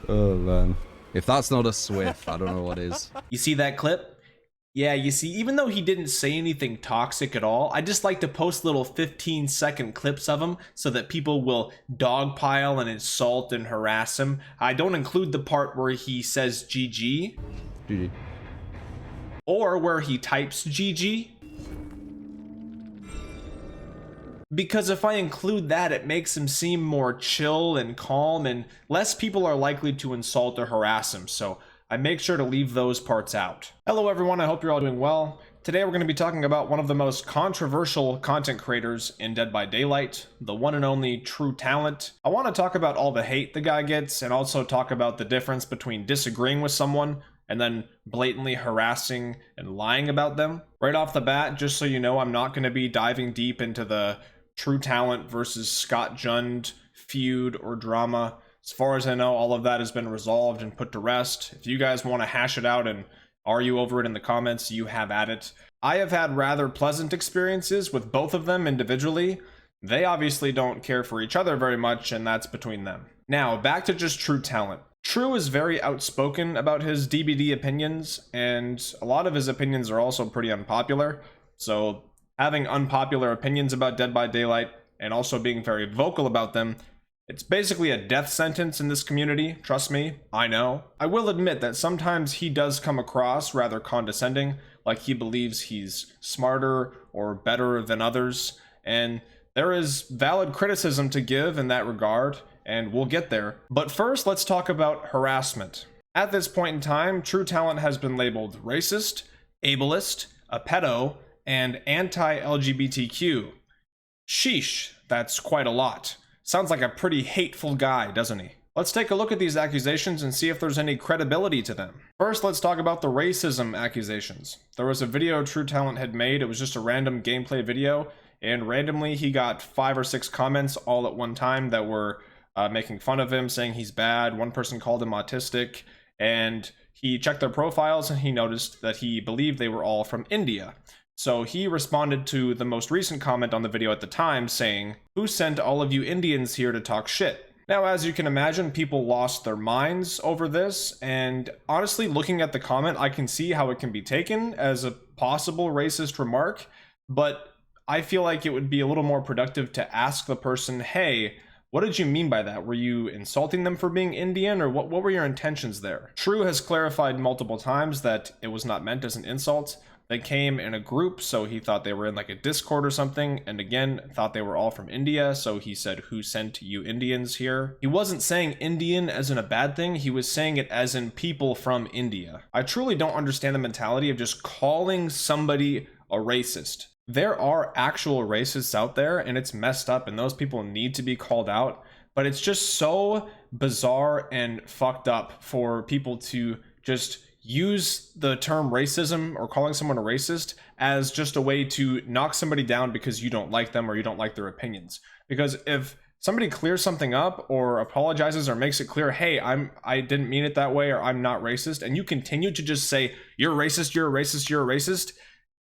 Oh man. If that's not a swift, I don't know what is. You see that clip? Yeah, you see, even though he didn't say anything toxic at all, I just like to post little 15-second clips of him so that people will dogpile and insult and harass him. I don't include the part where he says GG. GG. Or where he types GG. Because if I include that, it makes him seem more chill and calm, and less people are likely to insult or harass him, so I make sure to leave those parts out. Hello everyone, I hope you're all doing well. Today we're going to be talking about one of the most controversial content creators in Dead by Daylight, the one and only Tru3ta1ent. I want to talk about all the hate the guy gets, and also talk about the difference between disagreeing with someone and then blatantly harassing and lying about them. Right off the bat, just so you know, I'm not going to be diving deep into the Tru3ta1ent versus Scott Jund feud or drama. As far as I know, all of that has been resolved and put to rest. If you guys want to hash it out and argue over it in the comments, you have at it. I have had rather pleasant experiences with both of them individually. They obviously don't care for each other very much, and that's between them. Now, back to just Tru3ta1ent. Tru is very outspoken about his DBD opinions, and a lot of his opinions are also pretty unpopular. So having unpopular opinions about Dead by Daylight and also being very vocal about them, it's basically a death sentence in this community, trust me, I know. I will admit that sometimes he does come across rather condescending, like he believes he's smarter or better than others, and there is valid criticism to give in that regard, and we'll get there. But first, let's talk about harassment. At this point in time, Tru3ta1ent has been labeled racist, ableist, a pedo, and anti-LGBTQ. Sheesh, that's quite a lot. Sounds like a pretty hateful guy, doesn't he? Let's take a look at these accusations and see if there's any credibility to them. First, let's talk about the racism accusations. There was a video Tru3ta1ent had made. It was just a random gameplay video, and randomly he got 5 or 6 comments all at one time that were making fun of him, saying he's bad. One person called him autistic, and he checked their profiles and he noticed that he believed they were all from India. So he responded to the most recent comment on the video at the time saying, "Who sent all of you Indians here to talk shit?" Now, as you can imagine, people lost their minds over this, and honestly, looking at the comment, I can see how it can be taken as a possible racist remark, but I feel like it would be a little more productive to ask the person, hey, what did you mean by that? Were you insulting them for being Indian, or what were your intentions there? Tru has clarified multiple times that it was not meant as an insult. They came in a group, so he thought they were in like a Discord or something, and again, thought they were all from India, so he said, "Who sent you Indians here?" He wasn't saying Indian as in a bad thing, he was saying it as in people from India. I truly don't understand the mentality of just calling somebody a racist. There are actual racists out there, and it's messed up, and those people need to be called out, but it's just so bizarre and fucked up for people to just use the term racism or calling someone a racist as just a way to knock somebody down because you don't like them or you don't like their opinions. Because if somebody clears something up or apologizes or makes it clear, hey, I didn't mean it that way, or I'm not racist, and you continue to just say, you're racist, you're a racist, you're a racist,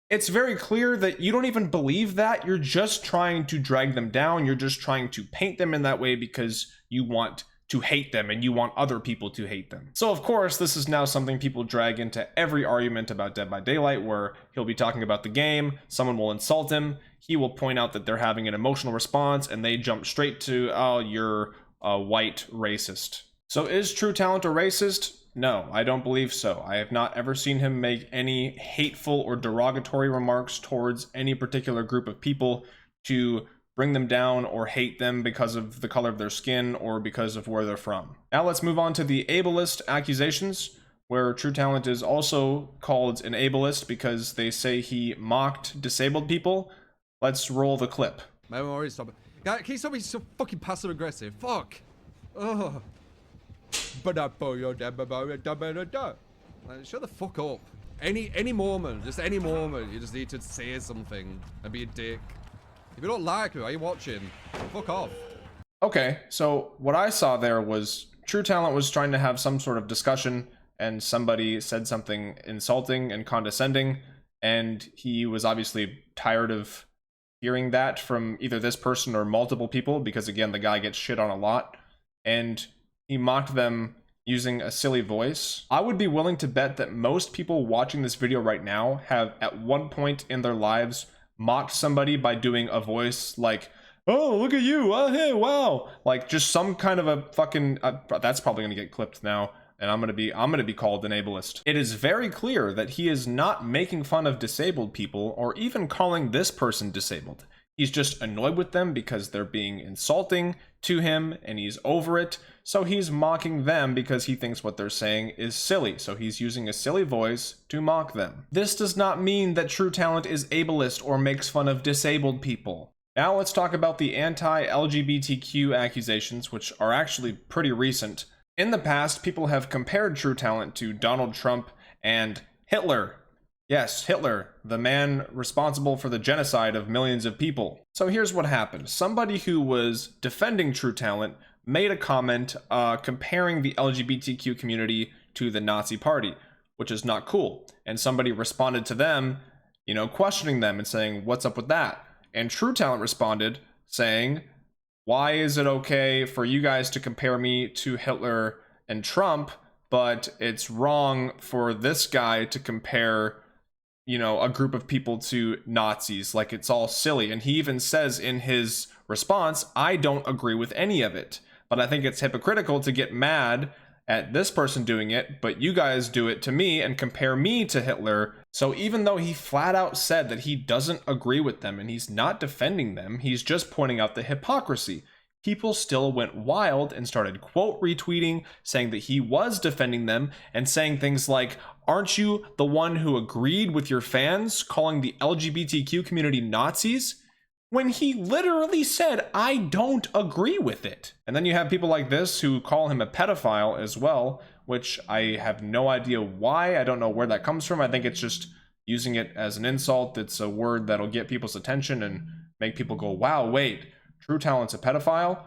it's very clear that you don't even believe that. You're just trying to drag them down. You're just trying to paint them in that way because you want to hate them and you want other people to hate them. So of course, this is now something people drag into every argument about Dead by Daylight, where he'll be talking about the game, someone will insult him, he will point out that they're having an emotional response, and they jump straight to, oh, you're a white racist. So is Tru3ta1ent a racist? No, I don't believe so. I have not ever seen him make any hateful or derogatory remarks towards any particular group of people to bring them down or hate them because of the color of their skin or because of where they're from. Now let's move on to the ableist accusations, where Tru3ta1ent is also called an ableist because they say he mocked disabled people. Let's roll the clip. Stop it. Guys, can you stop being so fucking passive aggressive? Fuck. Ugh. Like, shut the fuck up. Any moment, just any moment, you just need to say something and be a dick. If you don't like me, why are you watching? Fuck off. Okay, so what I saw there was Tru3ta1ent was trying to have some sort of discussion, and somebody said something insulting and condescending, and he was obviously tired of hearing that from either this person or multiple people, because again, the guy gets shit on a lot, and he mocked them using a silly voice. I would be willing to bet that most people watching this video right now have at one point in their lives mocked somebody by doing a voice like, oh, look at you, oh, hey, wow, like just some kind of a fucking that's probably gonna get clipped now, and I'm gonna be called an ableist. It is very clear that he is not making fun of disabled people or even calling this person disabled. He's just annoyed with them because they're being insulting to him and he's over it. So he's mocking them because he thinks what they're saying is silly. So he's using a silly voice to mock them. This does not mean that Tru3ta1ent is ableist or makes fun of disabled people. Now let's talk about the anti-LGBTQ accusations, which are actually pretty recent. In the past, people have compared Tru3ta1ent to Donald Trump and Hitler. Yes, Hitler, the man responsible for the genocide of millions of people. So here's what happened. Somebody who was defending Tru3ta1ent made a comment comparing the LGBTQ community to the Nazi Party, which is not cool. And somebody responded to them, you know, questioning them and saying, what's up with that? And Tru3ta1ent responded saying, why is it okay for you guys to compare me to Hitler and Trump, but it's wrong for this guy to compare, you know, a group of people to Nazis? Like, it's all silly. And he even says in his response, I don't agree with any of it, but I think it's hypocritical to get mad at this person doing it, but you guys do it to me and compare me to Hitler. So even though he flat out said that he doesn't agree with them and he's not defending them, he's just pointing out the hypocrisy, people still went wild and started quote retweeting, saying that he was defending them and saying things like, aren't you the one who agreed with your fans calling the LGBTQ community Nazis? When he literally said, I don't agree with it. And then you have people like this who call him a pedophile as well, which I have no idea why. I don't know where that comes from. I think it's just using it as an insult. It's a word that'll get people's attention and make people go, wow, wait, Tru3ta1ent's a pedophile?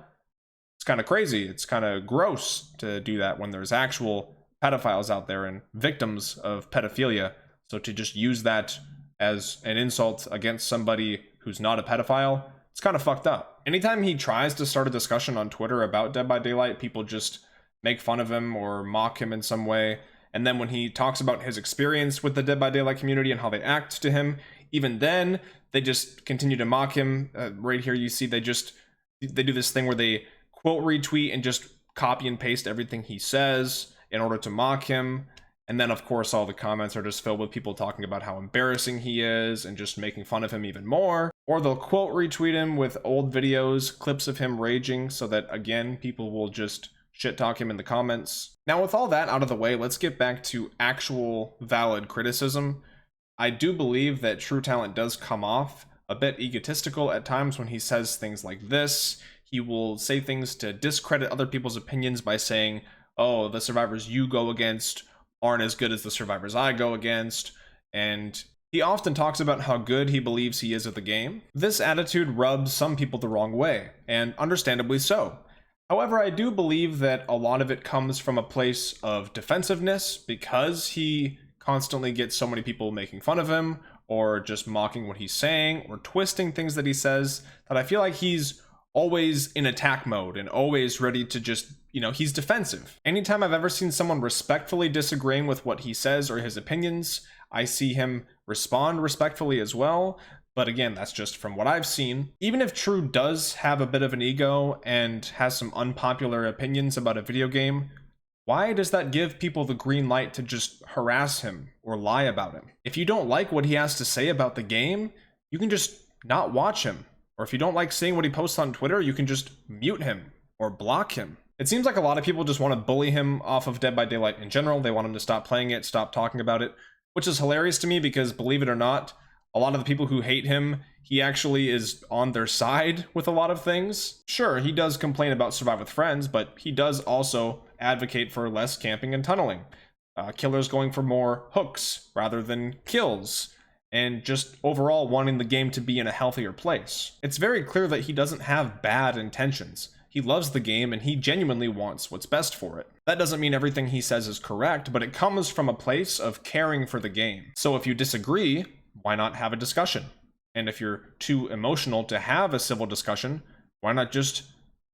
It's kind of crazy. It's kind of gross to do that when there's actual pedophiles out there and victims of pedophilia. So to just use that as an insult against somebody who's not a pedophile, it's kind of fucked up. Anytime he tries to start a discussion on Twitter about Dead by Daylight, people just make fun of him or mock him in some way. And then when he talks about his experience with the Dead by Daylight community and how they act to him, even then, they just continue to mock him. Right here, you see they do this thing where they quote retweet and just copy and paste everything he says in order to mock him. And then, of course, all the comments are just filled with people talking about how embarrassing he is and just making fun of him even more. Or they'll quote retweet him with old videos, clips of him raging, so that, again, people will just shit talk him in the comments. Now, with all that out of the way, let's get back to actual valid criticism. I do believe that Tru3ta1ent does come off a bit egotistical at times when he says things like this. He will say things to discredit other people's opinions by saying, oh, the survivors you go against aren't as good as the survivors I go against, and he often talks about how good he believes he is at the game. This attitude rubs some people the wrong way, and understandably so. However, I do believe that a lot of it comes from a place of defensiveness because he constantly gets so many people making fun of him, or just mocking what he's saying, or twisting things that he says, that I feel like he's always in attack mode and always ready to just, you know, he's defensive. Anytime I've ever seen someone respectfully disagreeing with what he says or his opinions, I see him respond respectfully as well. But again, that's just from what I've seen. Even if Tru does have a bit of an ego and has some unpopular opinions about a video game, why does that give people the green light to just harass him or lie about him? If you don't like what he has to say about the game, you can just not watch him. Or if you don't like seeing what he posts on Twitter, you can just mute him or block him. It seems like a lot of people just want to bully him off of Dead by Daylight in general. They want him to stop playing it, stop talking about it, which is hilarious to me because, believe it or not, a lot of the people who hate him, he actually is on their side with a lot of things. Sure, he does complain about Survive with Friends, but he does also advocate for less camping and tunneling. Killers going for more hooks rather than kills, and just overall wanting the game to be in a healthier place. It's very clear that he doesn't have bad intentions. He loves the game and he genuinely wants what's best for it. That doesn't mean everything he says is correct, but it comes from a place of caring for the game. So if you disagree, why not have a discussion? And if you're too emotional to have a civil discussion, why not just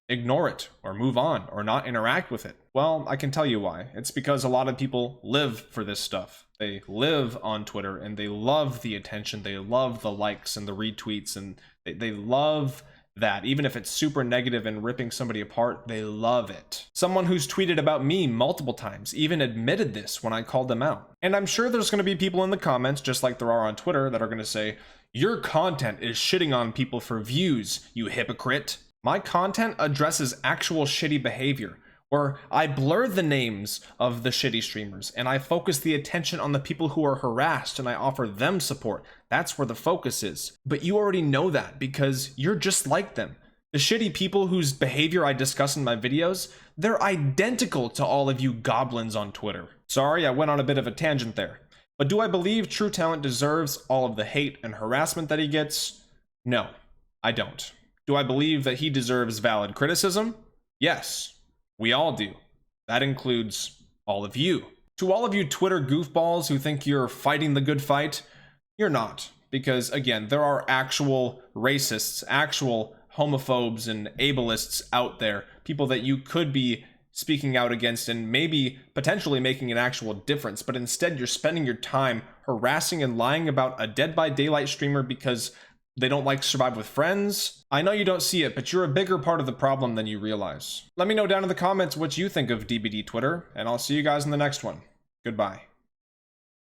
ignore it or move on or not interact with it? Well, I can tell you why. It's because a lot of people live for this stuff. They live on Twitter and they love the attention. They love the likes and the retweets, and they love that. Even if it's super negative and ripping somebody apart, they love it. Someone who's tweeted about me multiple times even admitted this when I called them out. And I'm sure there's going to be people in the comments, just like there are on Twitter, that are going to say, your content is shitting on people for views, you hypocrite. My content addresses actual shitty behavior, where I blur the names of the shitty streamers and I focus the attention on the people who are harassed and I offer them support. That's where the focus is. But you already know that because you're just like them. The shitty people whose behavior I discuss in my videos, they're identical to all of you goblins on Twitter. Sorry, I went on a bit of a tangent there. But do I believe Tru3ta1ent deserves all of the hate and harassment that he gets? No, I don't. Do I believe that he deserves valid criticism? Yes, we all do. That includes all of you. To all of you Twitter goofballs who think you're fighting the good fight, you're not. Because again, there are actual racists, actual homophobes and ableists out there, people that you could be speaking out against and maybe potentially making an actual difference, but instead you're spending your time harassing and lying about a Dead by Daylight streamer because they don't like Survive with Friends. I know you don't see it, but you're a bigger part of the problem than you realize. Let me know down in the comments what you think of DBD Twitter, and I'll see you guys in the next one. Goodbye.